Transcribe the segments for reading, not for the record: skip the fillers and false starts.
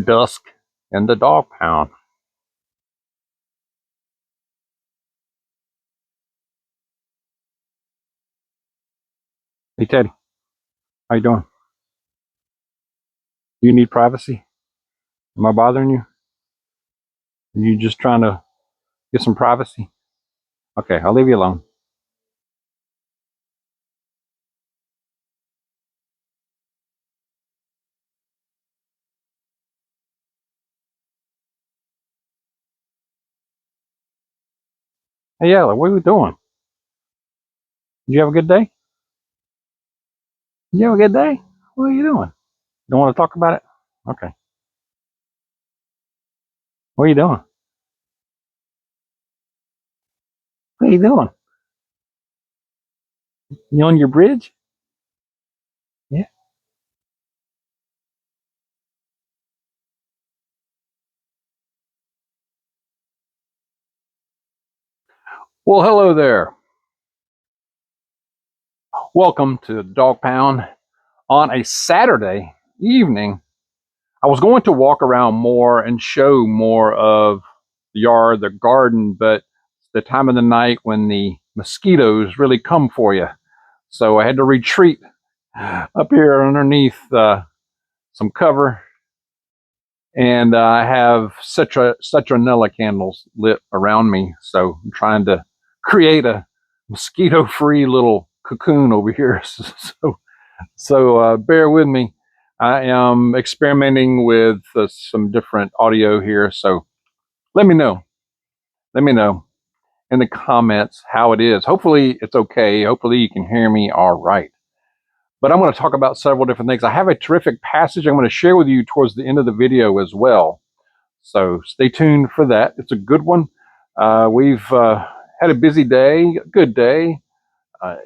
Dusk in the dog pound. Hey Teddy, how you doing? Do you need privacy? Am I bothering you? Are you just trying to get some privacy? Okay, I'll leave you alone. Hey Ella, what are we doing? Did you have a good day? Did you have a good day? What are you doing? Don't want to talk about it? Okay. What are you doing? What are you doing? You on your bridge? Yeah. Well, hello there. Welcome to Dog Pound on a Saturday evening. I was going to walk around more and show more of the yard, the garden, but it's the time of the night when the mosquitoes really come for you. So I had to retreat up here underneath some cover, and I have citronella candles lit around me. So I'm trying to create a mosquito-free little cocoon over here. So bear with me. I am experimenting with some different audio here. So let me know. Let me know in the comments how it is. Hopefully it's okay. Hopefully you can hear me all right. But I'm going to talk about several different things. I have a terrific passage I'm going to share with you towards the end of the video as well. So stay tuned for that. It's a good one. We've had a busy day, a good day.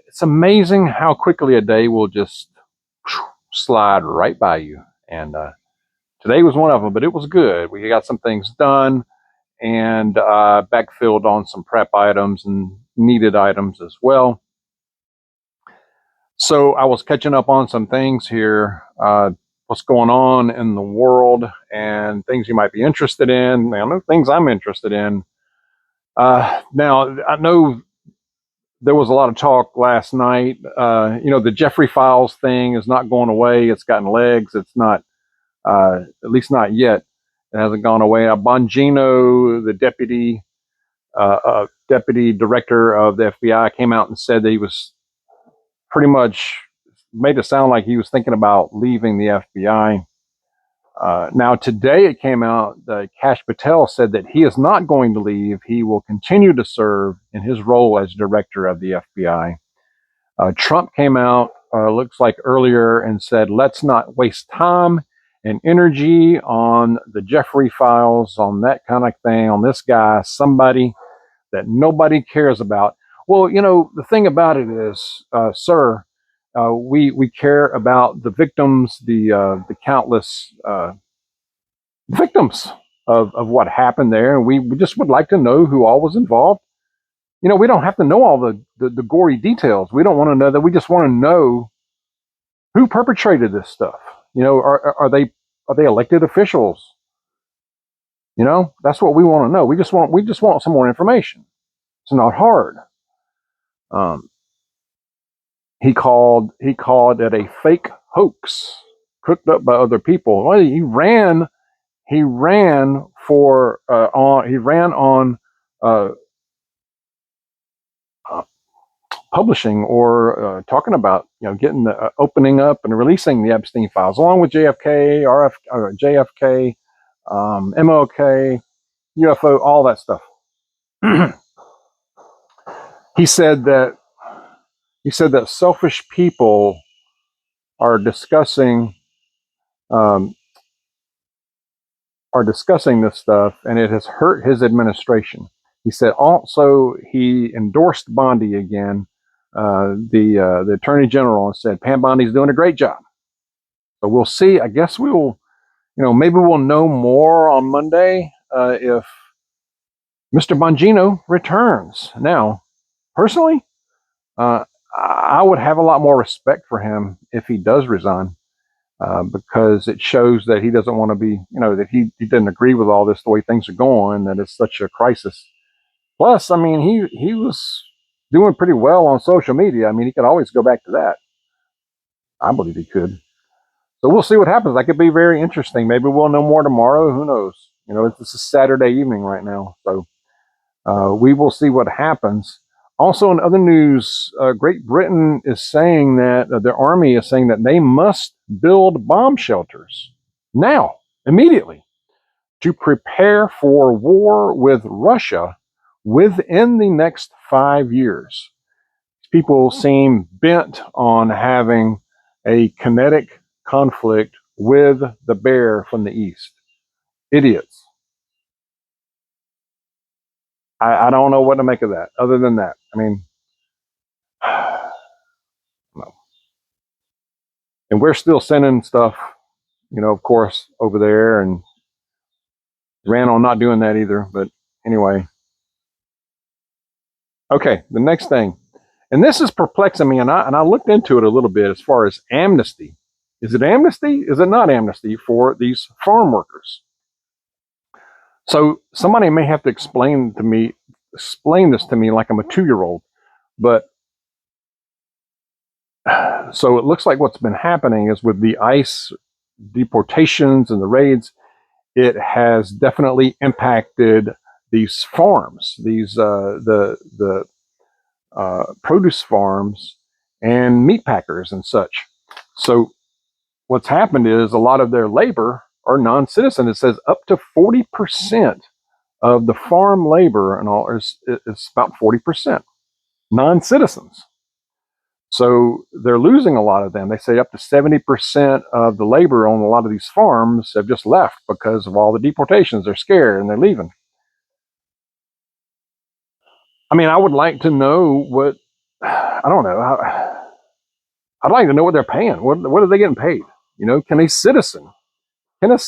It's amazing how quickly a day will just slide right by you. And today was one of them, but it was good. We got some things done and backfilled on some prep items and needed items as well. So I was catching up on some things here, what's going on in the world and things you might be interested in. I know things I'm interested in. Now, I know there was a lot of talk last night. The Jeffrey Files thing is not going away. It's gotten legs. It's not, at least not yet. It hasn't gone away. Bongino, the deputy director of the FBI, came out and said that he was pretty much made it sound like he was thinking about leaving the FBI. Now, today it came out that Kash Patel said that he is not going to leave. He will continue to serve in his role as director of the FBI. Trump came out, looks like earlier, and said, let's not waste time and energy on the Jeffrey Files, on that kind of thing, on this guy, somebody that nobody cares about. Well, the thing about it is, sir, we care about the victims, the countless victims of what happened there, and we just would like to know who all was involved. We don't have to know all the gory details. We don't want to know that. We just want to know who perpetrated this stuff. Are they elected officials? That's what we want to know. We just want some more information. It's not hard. He called it a fake hoax cooked up by other people. Well, he ran on publishing or talking about getting the opening up and releasing the Epstein files along with JFK, JFK, MLK, UFO, all that stuff. He said that selfish people are discussing this stuff, and it has hurt his administration. He said also he endorsed Bondi again, the Attorney General, and said Pam Bondi's doing a great job. So we'll see. I guess we will, maybe we'll know more on Monday if Mr. Bongino returns. Now, personally, I would have a lot more respect for him if he does resign. because it shows that he doesn't want to be, that he doesn't agree with all this, the way things are going, that it's such a crisis. Plus, I mean, he was doing pretty well on social media. I mean, he could always go back to that. I believe he could. So we'll see what happens. That could be very interesting. Maybe we'll know more tomorrow. Who knows? It's a Saturday evening right now, so we will see what happens. Also, in other news, Great Britain is saying that their army is saying that they must build bomb shelters now, immediately, to prepare for war with Russia within the next 5 years. People seem bent on having a kinetic conflict with the bear from the east. Idiots. I don't know what to make of that, other than that. I mean, no. And we're still sending stuff, of course, over there, and ran on not doing that either. But anyway. Okay, the next thing. And this is perplexing me, and I looked into it a little bit as far as amnesty. Is it amnesty? Is it not amnesty for these farm workers? So somebody may have to explain this to me like I'm a 2-year-old. But so it looks like what's been happening is with the ICE deportations and the raids, it has definitely impacted these farms, the produce farms and meat packers and such. So what's happened is a lot of their labor are non-citizen. It says up to 40% of the farm labor and all is about 40% non-citizens. So they're losing a lot of them. They say up to 70% of the labor on a lot of these farms have just left because of all the deportations. They're scared and they're leaving. I mean, I would like to know what, I don't know. I'd like to know what they're paying. What are they getting paid? Can a citizen, can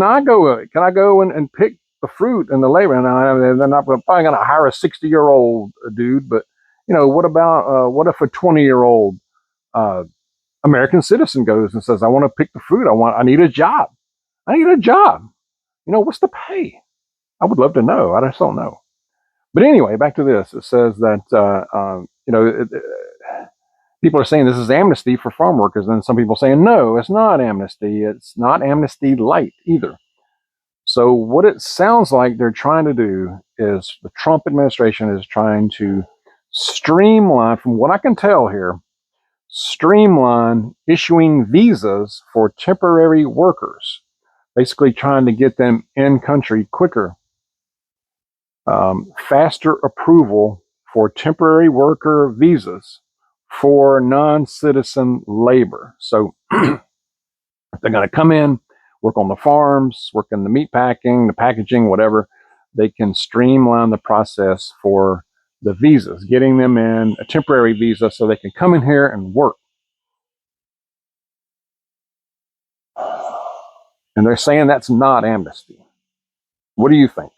I go and pick the fruit and the labor? And they're not probably going to hire a 60-year-old dude, but what if a 20-year-old American citizen goes and says, I want to pick the fruit. I need a job. What's the pay? I would love to know. I just don't know. But anyway, back to this. It says that, people are saying this is amnesty for farm workers. And some people are saying, no, it's not amnesty. It's not amnesty light either. So what it sounds like they're trying to do is the Trump administration is trying to streamline, from what I can tell here, streamline issuing visas for temporary workers, basically trying to get them in country quicker. Faster approval for temporary worker visas for non-citizen labor. So they're going to come in, work on the farms, work in the meat packing, the packaging, whatever. They can streamline the process for the visas, getting them in a temporary visa so they can come in here and work. And they're saying that's not amnesty. What do you think?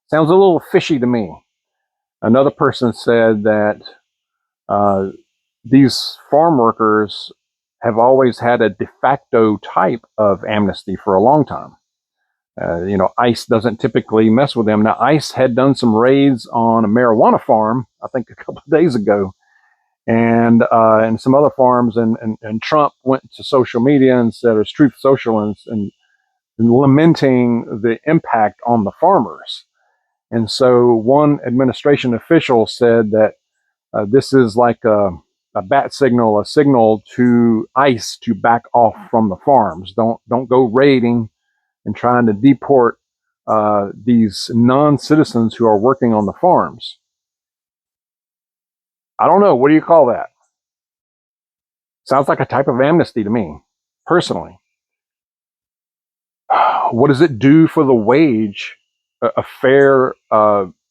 Sounds a little fishy to me. Another person said that these farm workers have always had a de facto type of amnesty for a long time. ICE doesn't typically mess with them. Now, ICE had done some raids on a marijuana farm, I think a couple of days ago, and some other farms, and Trump went to social media and said, it's Truth Social, and lamenting the impact on the farmers. And so one administration official said that this is like a bat signal, a signal to ICE to back off from the farms. Don't go raiding and trying to deport these non-citizens who are working on the farms. I don't know. What do you call that? Sounds like a type of amnesty to me, personally. What does it do for the wage, a fair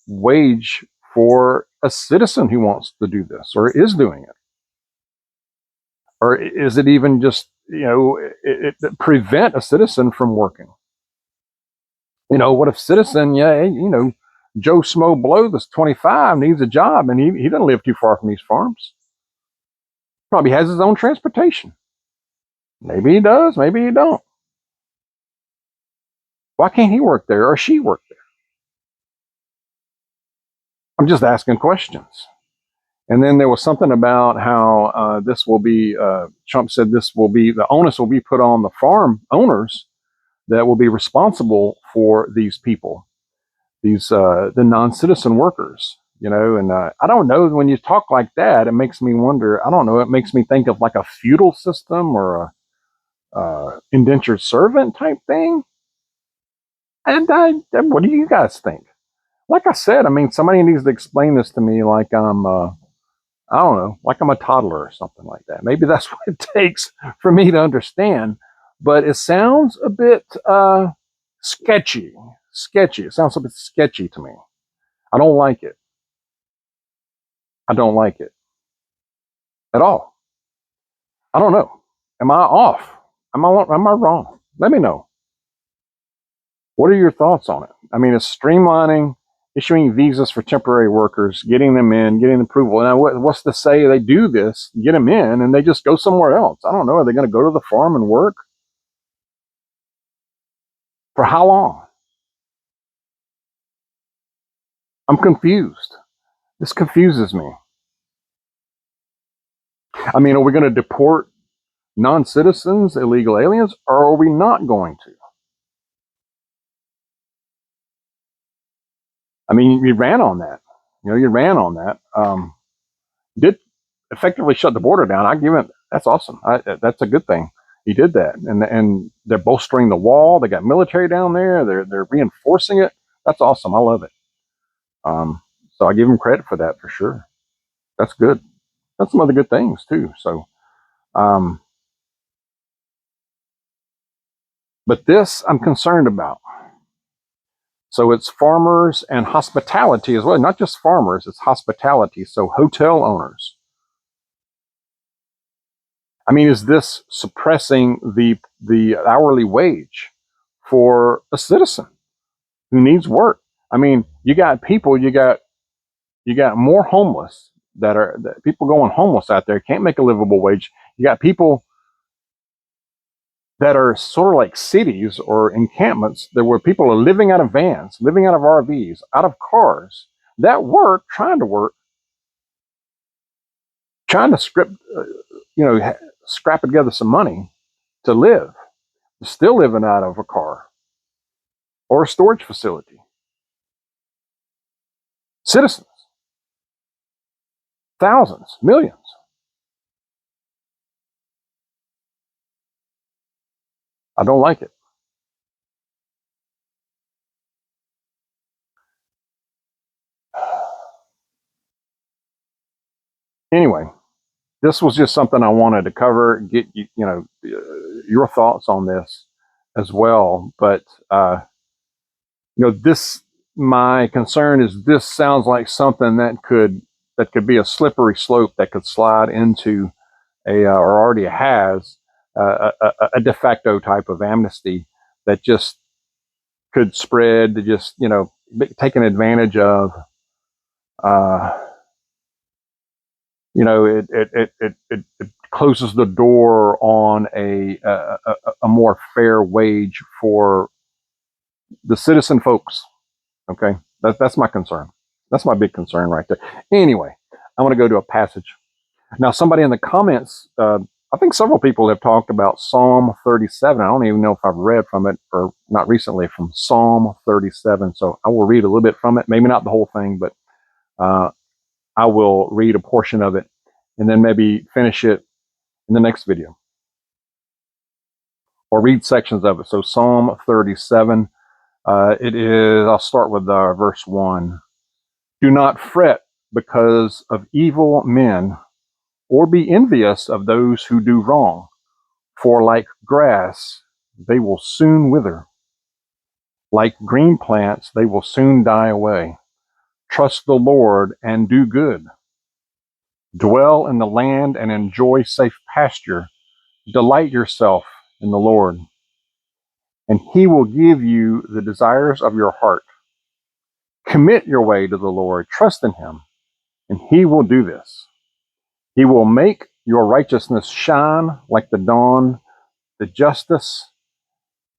wage for a citizen who wants to do this or is doing it? Or is it even just, it prevent a citizen from working? What if citizen, Joe Smo Blow that's 25 needs a job and he doesn't live too far from these farms. Probably has his own transportation. Maybe he does, maybe he don't. Why can't he work there or she work there? I'm just asking questions. And then there was something about how this will be, Trump said this will be, the onus will be put on the farm owners that will be responsible for these people, the non-citizen workers, and I don't know, when you talk like that, it makes me wonder, I don't know, it makes me think of like a feudal system or a indentured servant type thing. And what do you guys think? Like I said, I mean, somebody needs to explain this to me like I don't know, like I'm a toddler or something like that. Maybe that's what it takes for me to understand. But it sounds a bit sketchy. Sketchy. It sounds a bit sketchy to me. I don't like it. I don't like it at all. I don't know. Am I off? Am I wrong? Let me know. What are your thoughts on it? I mean, it's streamlining, issuing visas for temporary workers, getting them in, getting approval. And what's to say they do this, get them in, and they just go somewhere else? I don't know. Are they going to go to the farm and work? For how long? I'm confused. This confuses me. I mean, are we going to deport non-citizens, illegal aliens, or are we not going to? I mean, you ran on that. You ran on that. Did effectively shut the border down. I give it. That's awesome. That's a good thing. He did that, and they're bolstering the wall. They got military down there. They're reinforcing it. That's awesome. I love it. So I give him credit for that for sure. That's good. That's some other good things too. So, but this I'm concerned about. So it's farmers and hospitality as well. Not just farmers, it's hospitality. So hotel owners. I mean, is this suppressing the hourly wage for a citizen who needs work? I mean, you got more homeless that people going homeless out there, can't make a livable wage. You got people that are sort of like cities or encampments that where people are living out of vans, living out of RVs, out of cars, that work, trying to scrap together some money to live, still living out of a car or a storage facility. Citizens, thousands, millions. I don't like it. Anyway, this was just something I wanted to cover. Get your thoughts on this as well. But this, my concern is this sounds like something that could be a slippery slope that could slide into or already has a de facto type of amnesty that just could spread to just taken advantage of. It closes the door on a more fair wage for the citizen folks. Okay, that's my concern. That's my big concern right there. Anyway, I want to go to a passage. Now, somebody in the comments, I think several people have talked about Psalm 37. I don't even know if I've read from it or not recently, from Psalm 37. So I will read a little bit from it. Maybe not the whole thing, but I will read a portion of it and then maybe finish it in the next video or read sections of it. So Psalm 37, I'll start with verse 1. Do not fret because of evil men, or be envious of those who do wrong, for like grass, they will soon wither. Like green plants, they will soon die away. Trust the Lord and do good. Dwell in the land and enjoy safe pasture. Delight yourself in the Lord, and he will give you the desires of your heart. Commit your way to the Lord. Trust in him, and he will do this. He will make your righteousness shine like the dawn, the justice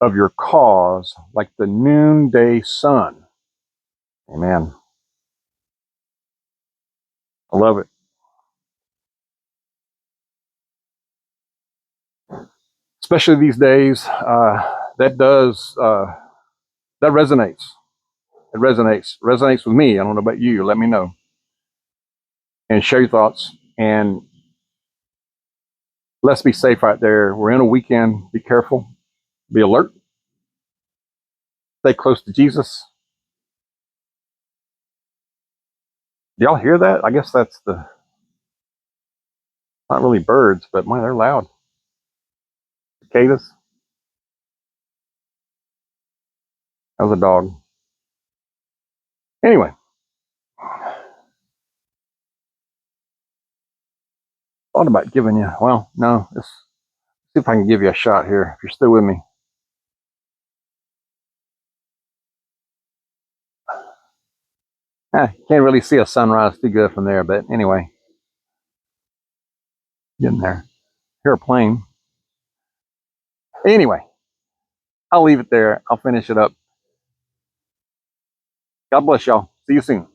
of your cause like the noonday sun. Amen. I love it. Especially these days, that resonates. It resonates with me. I don't know about you. Let me know and share your thoughts. And let's be safe out there. We're in a weekend. Be careful. Be alert. Stay close to Jesus. Do y'all hear that? I guess that's not really birds, but man, they're loud. Cicadas. That was a dog. Anyway, thought about giving you. Well, no. Let's see if I can give you a shot here. If you're still with me. Can't really see a sunrise too good from there, but anyway, getting there. Hear a plane. Anyway, I'll leave it there. I'll finish it up. God bless y'all. See you soon.